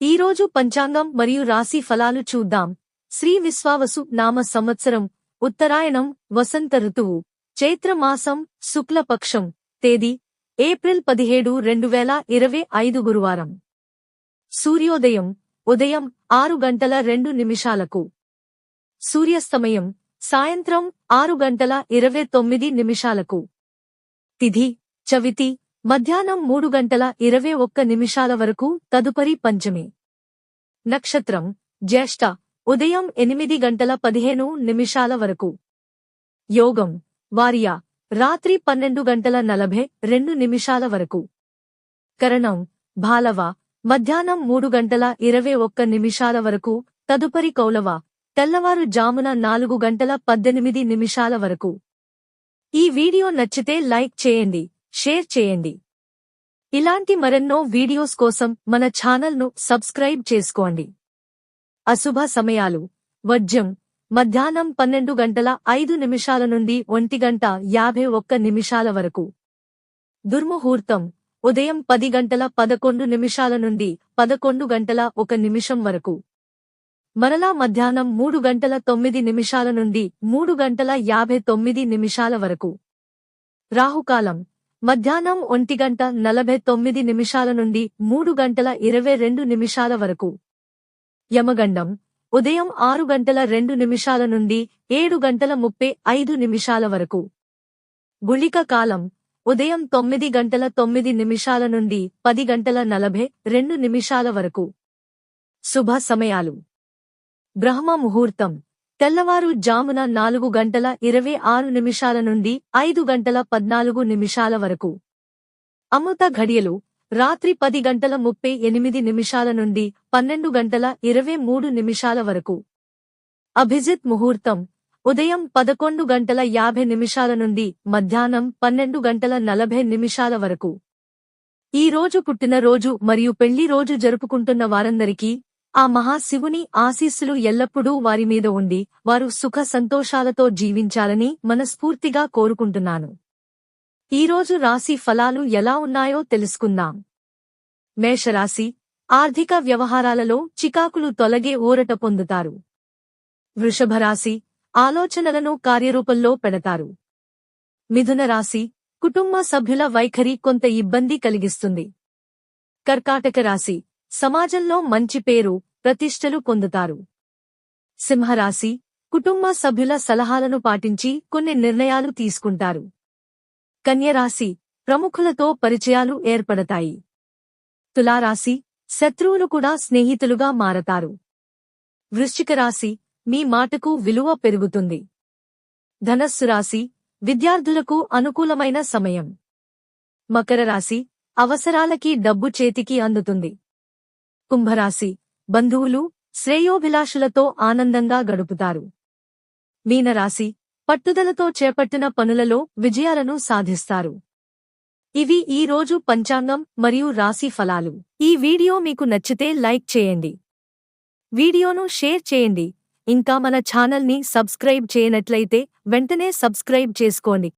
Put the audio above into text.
ఈరోజు పంచాంగం మరియు రాశి ఫలాలు చూద్దాం. శ్రీ విశ్వావసు నామ సంవత్సరం, ఉత్తరాయణం, వసంత ఋతువు, చైత్రమాసం, శుక్లపక్షం, తేదీ ఏప్రిల్ 17, 2025 గురువారం. సూర్యోదయం ఉదయం 6:02 సూర్యాస్తమయం సాయంత్రం 6:29 తిథి చవితి మధ్యాహ్నం 3:21 వరకు, తదుపరి పంచమి. నక్షత్రం జ్యేష్ఠ ఉదయం 8:15 వరకు. యోగం వార్య రాత్రి 12:42 వరకు. కరణం భాలవ మధ్యాహ్నం 3:21 వరకు, తదుపరి కౌలవ తెల్లవారు జామున 4:18 వరకు. ఈ వీడియో నచ్చితే లైక్ చేయండి, షేర్ చేయండి. ఇలాంటి మరెన్నో వీడియోస్ కోసం మన ఛానల్ను సబ్స్క్రైబ్ చేసుకోండి. అశుభ సమయాలు వర్జ్యం మధ్యాహ్నం 12:05 నుండి 1:51 వరకు. దుర్ముహూర్తం ఉదయం 10:11 నుండి 11:01 వరకు. మరలా మధ్యాహ్నం 3:09 నుండి 3:59 వరకు. రాహుకాలం మధ్యాహ్నం 1:49 నుండి 3:22 వరకు. యమగండం ఉదయం 6:02 నుండి 7:35 వరకు. గుళిక కాలం ఉదయం 9:09 నుండి 10:42 వరకు. శుభ సమయాలు బ్రహ్మ ముహూర్తం తెల్లవారు జామున 4:26 నుండి 5:14 వరకు. అమృత ఘడియలు రాత్రి 10:38 నుండి 12:23 వరకు. అభిజిత్ ముహూర్తం ఉదయం 11:50 నుండి మధ్యాహ్నం 12:40 వరకు. ఈ రోజు పుట్టినరోజు మరియు పెళ్లి రోజు జరుపుకుంటున్న వారందరికీ ఆ మహాశివుని ఆశీస్సులు ఎల్లప్పుడూ వారి మీద ఉండి వారు సుఖ సంతోషాలతో జీవించాలని మనస్ఫూర్తిగా కోరుకుంటున్నాను. ఈరోజు రాశి ఫలాలు ఎలా ఉన్నాయో తెలుసుకుందాం. మేషరాశి ఆర్థిక వ్యవహారాలలో చికాకులు తొలగే ఊరట పొందుతారు. వృషభరాశి ఆలోచనలను కార్యరూపంలో పెడతారు. మిథున రాశి కుటుంబ సభ్యుల వైఖరి కొంత ఇబ్బంది కలిగిస్తుంది. కర్కాటక రాశి సమాజంలో మంచి పేరు, ప్రతిష్టలు పొందుతారు. సింహరాశి కుటుంబ సభ్యుల సలహాలను పాటించి కొన్ని నిర్ణయాలు తీసుకుంటారు. కన్యరాశి ప్రముఖులతో పరిచయాలు ఏర్పడతాయి. తులారాశి శత్రువులు కూడా స్నేహితులుగా మారతారు. వృశ్చిక రాశి మీ మాటకు విలువ పెరుగుతుంది. ధనస్సు రాశి విద్యార్థులకు అనుకూలమైన సమయం. మకర రాశి అవసరాలకి డబ్బు చేతికి అందుతుంది. కుంభరాశి బంధువులు, శ్రేయోభిలాషులతో ఆనందంగా గడుపుతారు. మీనరాశి పట్టుదలతో చేపట్టిన పనులలో విజయాలను సాధిస్తారు. ఇవి ఈ రోజు పంచాంగం మరియు రాశి ఫలాలు. ఈ వీడియో మీకు నచ్చితే లైక్ చేయండి, వీడియోను షేర్ చేయండి. ఇంకా మన ఛానల్ని సబ్స్క్రైబ్ చేయనట్లయితే వెంటనే సబ్స్క్రైబ్ చేసుకోండి.